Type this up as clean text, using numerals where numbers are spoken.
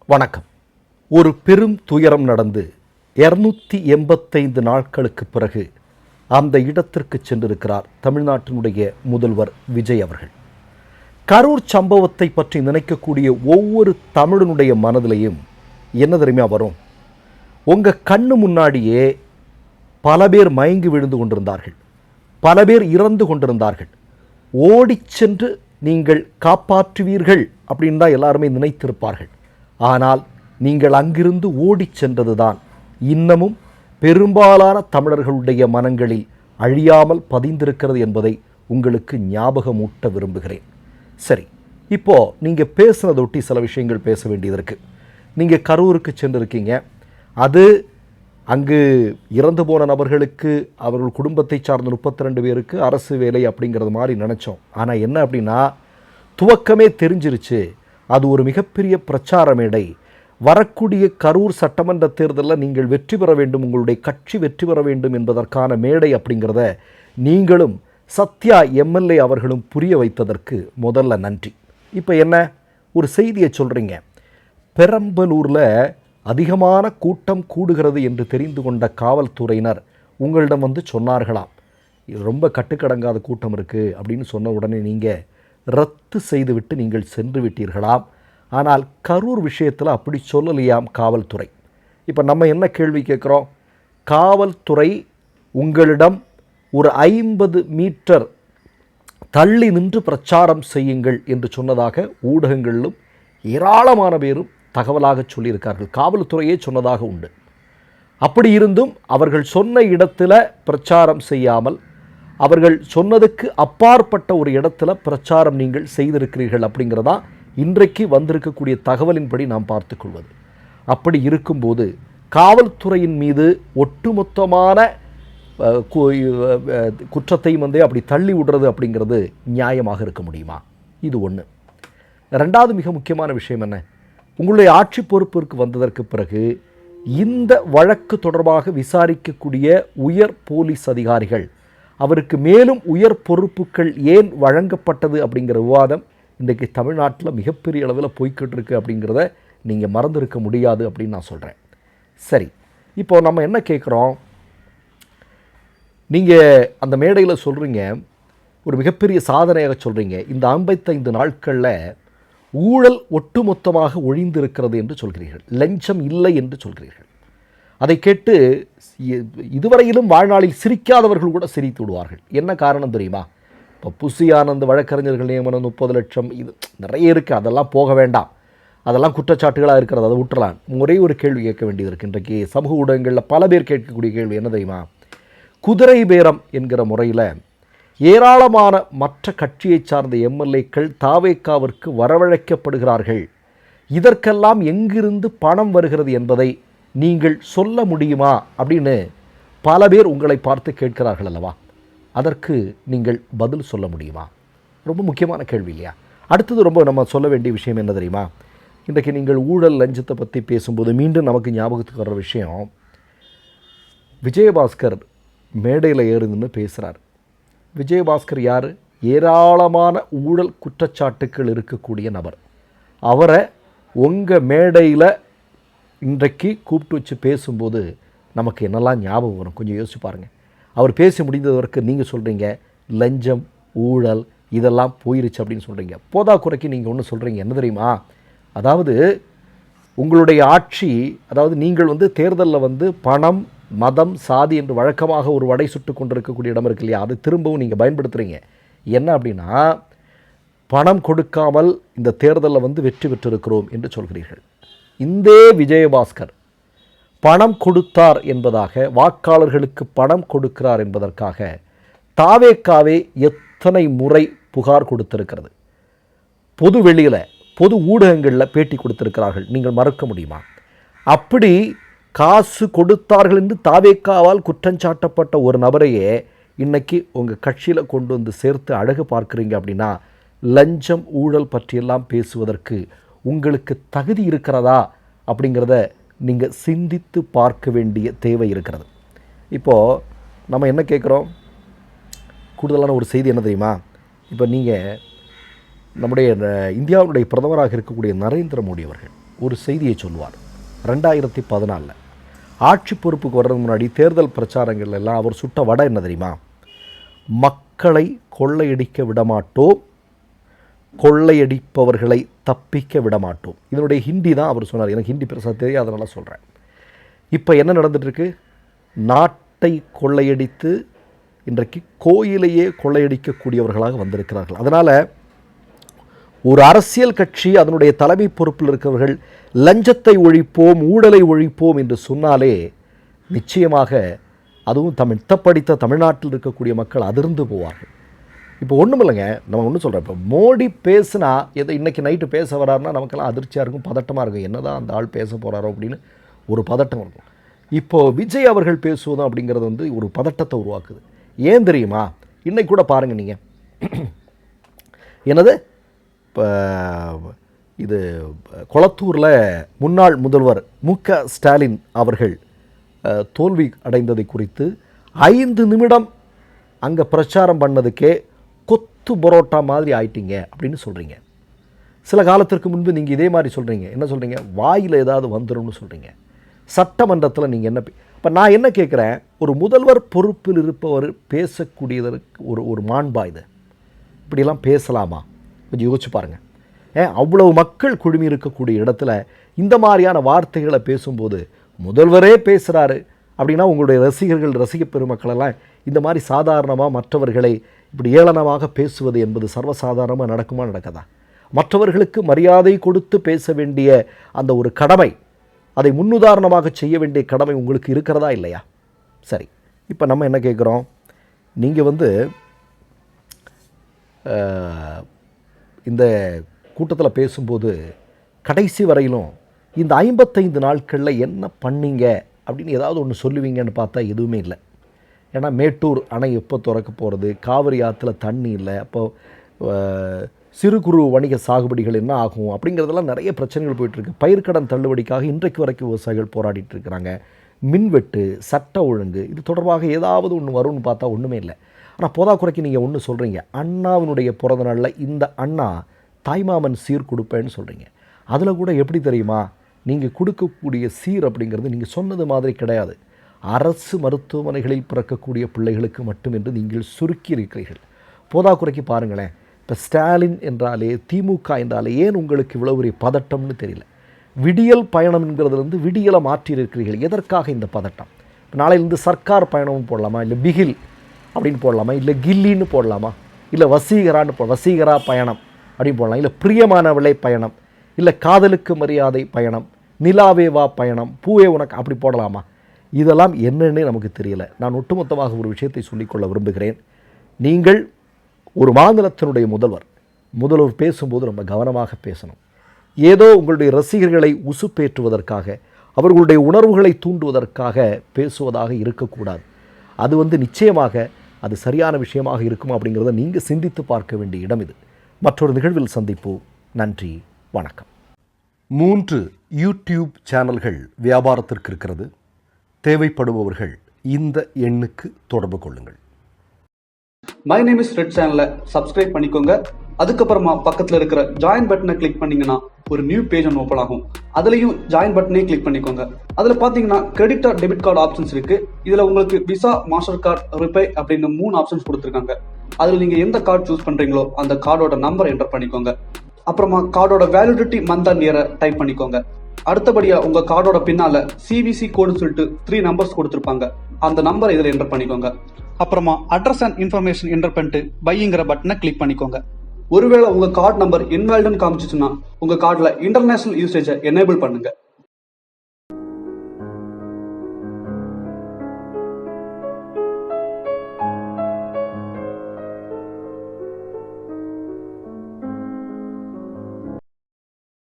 வணக்கம். ஒரு பெரும் துயரம் நடந்து 285 நாட்களுக்கு பிறகு அந்த இடத்திற்கு சென்றிருக்கிறார் தமிழ்நாட்டினுடைய முதல்வர் விஜய் அவர்கள். கரூர் சம்பவத்தை பற்றி நினைக்கக்கூடிய ஒவ்வொரு தமிழனுடைய மனதிலையும் என்ன தெரியுமா வரும்? உங்கள் கண்ணு முன்னாடியே பல பேர் மயங்கி விழுந்து கொண்டிருந்தார்கள், பல பேர் இறந்து கொண்டிருந்தார்கள். ஓடிச் சென்று நீங்கள் காப்பாற்றுவீர்கள் அப்படின்னு தான் எல்லாருமே நினைத்திருப்பார்கள். ஆனால் நீங்கள் அங்கிருந்து ஓடிச் சென்றதுதான் இன்னமும் பெரும்பாலான தமிழர்களுடைய மனங்களில் அழியாமல் பதிந்திருக்கிறது என்பதை உங்களுக்கு ஞாபகமூட்ட விரும்புகிறேன். சரி, இப்போது நீங்கள் பேசுனதொட்டி சில விஷயங்கள் பேச வேண்டியது இருக்குது. நீங்கள் கரூருக்கு சென்றிருக்கீங்க. அது அங்கு இறந்து போன நபர்களுக்கு அவர்கள் குடும்பத்தை சார்ந்த 32 பேருக்கு அரசு வேலை அப்படிங்கிறது மாதிரி நினச்சோம். ஆனால் என்ன அப்படின்னா, துவக்கமே தெரிஞ்சிருச்சு, அது ஒரு மிகப்பெரிய பிரச்சார மேடை. வரக்கூடிய கரூர் சட்டமன்ற தேர்தலில் நீங்கள் வெற்றி பெற வேண்டும், உங்களுடைய கட்சி வெற்றி பெற வேண்டும் என்பதற்கான மேடை அப்படிங்கிறத நீங்களும் சத்யா எம்எல்ஏ அவர்களும் புரிய வைத்ததற்கு முதல்ல நன்றி. இப்போ என்ன ஒரு செய்தியை சொல்கிறீங்க, பெரம்பலூரில் அதிகமான கூட்டம் கூடுகிறது என்று தெரிந்து கொண்ட காவல்துறையினர் உங்களிடம் வந்து சொன்னார்களாம், இது ரொம்ப கட்டுக்கடங்காத கூட்டம் இருக்குது அப்படின்னு சொன்ன உடனே நீங்கள் ரத்து செய்துவிட்டு நீங்கள் சென்று விட்டீர்களாம். ஆனால் கரூர் விஷயத்தில் அப்படி சொல்லலையாம் காவல்துறை. இப்போ நம்ம என்ன கேள்வி கேட்குறோம்? காவல்துறை உங்களிடம் ஒரு 50 மீட்டர் தள்ளி நின்று பிரச்சாரம் செய்யுங்கள் என்று சொன்னதாக ஊடகங்களிலும் ஏராளமான பேரும் தகவலாக சொல்லியிருக்கார்கள். காவல்துறையே சொன்னதாக உண்டு. அப்படி இருந்தும் அவர்கள் சொன்ன இடத்துல பிரச்சாரம் செய்யாமல் அவர்கள் சொன்னதுக்கு அப்பாற்பட்ட ஒரு இடத்துல பிரச்சாரம் நீங்கள் செய்திருக்கிறீர்கள் அப்படிங்கிறதா இன்றைக்கு வந்திருக்கக்கூடிய தகவலின்படி நாம் பார்த்துக்கொள்வது. அப்படி இருக்கும்போது காவல்துறையின் மீது ஒட்டுமொத்தமான குற்றத்தையும் வந்து அப்படி தள்ளி விடுறது அப்படிங்கிறது நியாயமாக இருக்க முடியுமா? இது ஒன்று. ரெண்டாவது மிக முக்கியமான விஷயம் என்ன, உங்களுடைய ஆட்சி பொறுப்பிற்கு வந்ததற்கு பிறகு இந்த வழக்கு தொடர்பாக விசாரிக்கக்கூடிய உயர் போலீஸ் அதிகாரிகள் அவருக்கு மேலும் உயர் பொறுப்புகள் ஏன் வழங்கப்பட்டது அப்படிங்கிற விவாதம் இன்றைக்கு தமிழ்நாட்டில் மிகப்பெரிய அளவில் போய்கிட்டு இருக்கு அப்படிங்கிறத நீங்கள் மறந்துருக்க முடியாது அப்படின்னு நான் சொல்கிறேன். சரி, இப்போ நம்ம என்ன கேட்குறோம், நீங்கள் அந்த மேடையில் சொல்கிறீங்க, ஒரு மிகப்பெரிய சாதனையாக சொல்கிறீங்க, இந்த 55 நாட்களில் ஊழல் ஒட்டுமொத்தமாக ஒழிந்திருக்கிறது என்று சொல்கிறீர்கள், லஞ்சம் இல்லை என்று சொல்கிறீர்கள். அதை கேட்டு இதுவரையிலும் வாழ்நாளில் சிரிக்காதவர்கள் கூட சிரித்து விடுவார்கள். என்ன காரணம் தெரியுமா? இப்போ புசி ஆனந்த் வழக்கறிஞர்கள் நியமனம் 30 லட்சம், இது நிறைய இருக்குது, அதெல்லாம் போக வேண்டாம், அதெல்லாம் குற்றச்சாட்டுகளாக இருக்கிறது, அதை விட்டுறலாம். ஒரே ஒரு கேள்வி கேட்க வேண்டியது இருக்குது. இன்றைக்கு சமூக ஊடகங்களில் பல பேர் கேட்கக்கூடிய கேள்வி என்ன தெரியுமா? குதிரை பேரம் என்கிற முறையில் ஏராளமான மற்ற கட்சியை சார்ந்த எம்எல்ஏக்கள் தாவேக்காவிற்கு வரவழைக்கப்படுகிறார்கள், இதற்கெல்லாம் எங்கிருந்து பணம் வருகிறது என்பதை நீங்கள் சொல்ல முடியுமா அப்படின்னு பல பேர் உங்களை பார்த்து கேட்கிறார்கள் அல்லவா? அதற்கு நீங்கள் பதில் சொல்ல முடியுமா? ரொம்ப முக்கியமான கேள்வி இல்லையா? அடுத்தது ரொம்ப நம்ம சொல்ல வேண்டிய விஷயம் என்ன தெரியுமா? இன்றைக்கு நீங்கள் ஊழல் லஞ்சத்தை பற்றி பேசும்போது மீண்டும் நமக்கு ஞாபகத்துக்கு வர்ற விஷயம், விஜயபாஸ்கர் மேடையில் ஏறுதுன்னு பேசுகிறார். விஜயபாஸ்கர் யார்? ஏராளமான ஊழல் குற்றச்சாட்டுக்கள் இருக்கக்கூடிய நபர். அவரை உங்கள் மேடையில் இன்றைக்கு கூப்பிட்டு வச்சு பேசும்போது நமக்கு என்னெல்லாம் ஞாபகம் வரும் கொஞ்சம் யோசிச்சு பாருங்கள். அவர் பேசி முடிந்ததற்கு நீங்கள் சொல்கிறீங்க லஞ்சம் ஊழல் இதெல்லாம் போயிருச்சு அப்படின்னு சொல்கிறீங்க. போதாக்குறைக்கு நீங்கள் ஒன்று சொல்கிறீங்க, என்ன தெரியுமா? அதாவது உங்களுடைய ஆட்சி, அதாவது நீங்கள் வந்து தேர்தலில் வந்து பணம் மதம் சாதி என்று வழக்கமாக ஒரு வடை சுட்டு கொண்டிருக்கக்கூடிய இடம் இருக்கு இல்லையா, அது திரும்பவும் நீங்கள் பயன்படுத்துகிறீங்க. என்ன அப்படின்னா, பணம் கொடுக்காமல் இந்த தேர்தலில் வந்து வெற்றி பெற்றிருக்கிறோம் என்று சொல்கிறீர்கள். இந்த விஜயபாஸ்கர் பணம் கொடுத்தார் என்பதாக, வாக்காளர்களுக்கு பணம் கொடுக்கிறார் என்பதற்காக தாவேக்காவே எத்தனை முறை புகார் கொடுத்திருக்கிறது, பொது வெளியில் பொது ஊடகங்களில் பேட்டி கொடுத்திருக்கிறார்கள், நீங்கள் மறக்க முடியுமா? அப்படி காசு கொடுத்தார்கள் என்று தாவேக்காவால் குற்றஞ்சாட்டப்பட்ட ஒரு நபரையே இன்னைக்கு உங்கள் கட்சியில் கொண்டு வந்து சேர்த்து அழகு பார்க்குறீங்க அப்படின்னா, லஞ்சம் ஊழல் பற்றியெல்லாம் பேசுவதற்கு உங்களுக்கு தகுதி இருக்கிறதா அப்படிங்கிறத நீங்கள் சிந்தித்து பார்க்க வேண்டிய தேவை இருக்கிறது. இப்போது நம்ம என்ன கேட்குறோம், கூடுதலான ஒரு செய்தி என்ன தெரியுமா? இப்போ நீங்கள் நம்முடைய இந்தியாவுடைய பிரதமராக இருக்கக்கூடிய நரேந்திர மோடி அவர்கள் ஒரு செய்தியை சொல்லுவார். 2014 ஆட்சி பொறுப்புக்கு வர்றதுக்கு முன்னாடி தேர்தல் பிரச்சாரங்கள் எல்லாம் அவர் சுட்ட வடை என்ன தெரியுமா? மக்களை கொள்ளையடிக்க விடமாட்டோம், கொள்ளையடிப்பவர்களை தப்பிக்க விடமாட்டோம். இதனுடைய ஹிந்தி தான் அவர் சொன்னார். எனக்கு ஹிந்தி பெருசாக தெரியாதனால சொல்கிறேன். இப்போ என்ன நடந்துட்டுருக்கு? நாட்டை கொள்ளையடித்து இன்றைக்கு கோயிலையே கொள்ளையடிக்கக்கூடியவர்களாக வந்திருக்கிறார்கள். அதனால் ஒரு அரசியல் கட்சி அதனுடைய தலைமை பொறுப்பில் இருக்கிறவர்கள் லஞ்சத்தை ஒழிப்போம், ஊழலை ஒழிப்போம் என்று சொன்னாலே நிச்சயமாக அதுவும் படித்த தமிழ்நாட்டில் இருக்கக்கூடிய மக்கள் அதிர்ந்து போவார்கள். இப்போ ஒன்றும் இல்லைங்க, நம்ம ஒன்றும் சொல்கிறோம். இப்போ மோடி பேசுனா எதை இன்றைக்கி நைட்டு பேச வராருன்னா நமக்கெல்லாம் அதிர்ச்சியாக இருக்கும், பதட்டமாக இருக்கும். என்ன தான் அந்த ஆள் பேச போகிறாரோ அப்படின்னு ஒரு பதட்டம் இருக்கும். இப்போது விஜய் அவர்கள் பேசுவதும் அப்படிங்கிறது வந்து ஒரு பதட்டத்தை உருவாக்குது. ஏன் தெரியுமா? இன்றைக்கு கூட பாருங்கள் நீங்கள், என்னது இப்போ இது கொளத்தூரில் முன்னாள் முதல்வர் மு.க. ஸ்டாலின் அவர்கள் தோல்வி அடைந்ததை குறித்து 5 நிமிடம் அங்கே பிரச்சாரம் பண்ணதுக்கே கொத்து பரோட்டா மாதிரி ஆயிட்டீங்க அப்படின்னு சொல்கிறீங்க. சில காலத்திற்கு முன்பு நீங்கள் இதே மாதிரி சொல்கிறீங்க. என்ன சொல்கிறீங்க? வாயில் ஏதாவது வந்துடும்னு சொல்கிறீங்க. சட்டமன்றத்தில் நீங்கள் என்ன இப்போ நான் என்ன கேட்குறேன், ஒரு முதல்வர் பொறுப்பில் இருப்பவர் பேசக்கூடியதற்கு ஒரு மாண்பா இது? இப்படியெல்லாம் பேசலாமா? கொஞ்சம் யோசிச்சு பாருங்கள். அவ்வளவு மக்கள் குழுமி இருக்கக்கூடிய இடத்துல இந்த மாதிரியான வார்த்தைகளை பேசும்போது முதல்வரே பேசுகிறாரு அப்படின்னா உங்களுடைய ரசிக பெருமக்களெல்லாம் இந்த மாதிரி சாதாரணமாக மற்றவர்களை இப்படி ஏளனமாக பேசுவது என்பது சர்வசாதாரணமாக நடக்குமா, நடக்கதா? மற்றவர்களுக்கு மரியாதை கொடுத்து பேச வேண்டிய அந்த ஒரு கடமை, அதை முன்னுதாரணமாக செய்ய வேண்டிய கடமை உங்களுக்கு இருக்கிறதா இல்லையா? சரி, இப்போ நம்ம என்ன கேட்குறோம், நீங்கள் வந்து இந்த கூட்டத்தில் பேசும்போது கடைசி வரையிலும் இந்த 55 நாட்களில் என்ன பண்ணீங்க அப்படின்னு ஏதாவது ஒன்று சொல்லுவீங்கன்னு பார்த்தா எதுவுமே இல்லை. ஏன்னா மேட்டூர் அணை எப்போ திறக்க போகிறது, காவிரி ஆற்றுல தண்ணி இல்லை, அப்போ சிறு குறு வணிக சாகுபடிகள் என்ன ஆகும் அப்படிங்கிறதெல்லாம் நிறைய பிரச்சனைகள் போயிட்டுருக்கு. பயிர்க்கடன் தள்ளுபடிக்காக இன்றைக்கு வரைக்கும் விவசாயிகள் போராடிட்டு இருக்கிறாங்க. மின்வெட்டு, சட்ட ஒழுங்கு, இது தொடர்பாக ஏதாவது ஒன்று வரும்னு பார்த்தா ஒன்றுமே இல்லை. ஆனால் போதாக்குறைக்கு நீங்கள் ஒன்று சொல்கிறீங்க, அண்ணாவினுடைய பிறந்த நாளில் இந்த அண்ணா தாய்மாமன் சீர் கொடுப்பேன்னு சொல்கிறீங்க. அதில் கூட எப்படி தெரியுமா, நீங்கள் கொடுக்கக்கூடிய சீர் அப்படிங்கிறது நீங்கள் சொன்னது மாதிரி கிடையாது. அரசு மருத்துவமனைகளில் பிறக்கக்கூடிய பிள்ளைகளுக்கு மட்டும் என்று நீங்கள் சுருக்கி இருக்கிறீர்கள். போதாக்குறைக்கு பாருங்களேன், இப்போ ஸ்டாலின் என்றாலே, திமுக என்றாலே ஏன் உங்களுக்கு இவ்வளோ ஒரு பதட்டம்னு தெரியல. விடியல் பயணம் என்கிறதுலேருந்து விடியலை மாற்றியிருக்கிறீர்கள். எதற்காக இந்த பதட்டம்? இப்போ நாளையிலேருந்து சர்க்கார் பயணமும் போடலாமா, இல்லை பிகில் அப்படின்னு போடலாமா, இல்லை கில்லின்னு போடலாமா, இல்லை வசீகரான்னு வசீகரா பயணம் அப்படின்னு போடலாம், இல்லை பிரியமானவளை பயணம், இல்லை காதலுக்கு மரியாதை பயணம், நிலாவேவா பயணம், பூவே உனக்கு அப்படி போடலாமா? இதெல்லாம் என்னன்னே நமக்கு தெரியல. நான் ஒட்டுமொத்தமாக ஒரு விஷயத்தை சொல்லிக்கொள்ள விரும்புகிறேன். நீங்கள் ஒரு மாநிலத்தினுடைய முதல்வர் பேசும்போது ரொம்ப கவனமாக பேசணும். ஏதோ உங்களுடைய ரசிகர்களை உசுப்பேற்றுவதற்காக, அவர்களுடைய உணர்வுகளை தூண்டுவதற்காக பேசுவதாக இருக்கக்கூடாது. அது நிச்சயமாக அது சரியான விஷயமாக இருக்குமா அப்படிங்கிறத நீங்கள் சிந்தித்து பார்க்க வேண்டிய இடம் இது. மற்றொரு நிகழ்வில் சந்திப்போம். நன்றி, வணக்கம். 3 யூடியூப் சேனல்கள் வியாபாரத்திற்கு இருக்கிறது. தேவைப்படுபவர்கள் இந்த எண்ணுக்கு தொடர்பு கொள்ளுங்கள். மை நேம் இஸ் ரெட் சேனலை சப்ஸ்கிரைப் பண்ணிக்கோங்க. அதுக்கப்புறமா பக்கத்தில் இருக்கிற ஜாயின் பட்டனை கிளிக் பண்ணீங்கன்னா ஒரு நியூ பேஜ் ஒன்று ஓப்பன் ஆகும். அதுலேயும் ஜாயின் பட்டனே கிளிக் பண்ணிக்கோங்க. அதில் பார்த்தீங்கன்னா credit R debit card options இருக்கு. இதில் உங்களுக்கு விசா, மாஸ்டர் கார்டு, ரிப்பே அப்படின்னு 3 ஆப்ஷன்ஸ் கொடுத்துருக்காங்க. அதில் நீங்கள் எந்த கார்டு சூஸ் பண்ணுறீங்களோ அந்த கார்டோட நம்பர் என்டர் பண்ணிக்கோங்க. அப்புறமா கார்டோட வேலிடிட்டி மந்த் அண்ட் இயரை டைப் பண்ணிக்கோங்க. அடுத்தபடியா உங்க கார்டோட பின்னால சிவிசி கோடுன்னு சொல்லிட்டு 3 நம்பர்ஸ் கொடுத்துருப்பாங்க. அந்த நம்பர் இதில் என்டர் பண்ணிக்கோங்க. அப்புறமா அட்ரஸ் அண்ட் இன்ஃபர்மேஷன் என்டர் பண்ணிட்டு பைங்கிற பட்டனை கிளிக் பண்ணிக்கோங்க. ஒருவேளை உங்க கார்டு நம்பர் இன்வாலிட்னு காமிச்சிச்சுன்னா உங்க கார்டுல இன்டர்நேஷனல் யூசேஜை எனேபிள் பண்ணுங்க.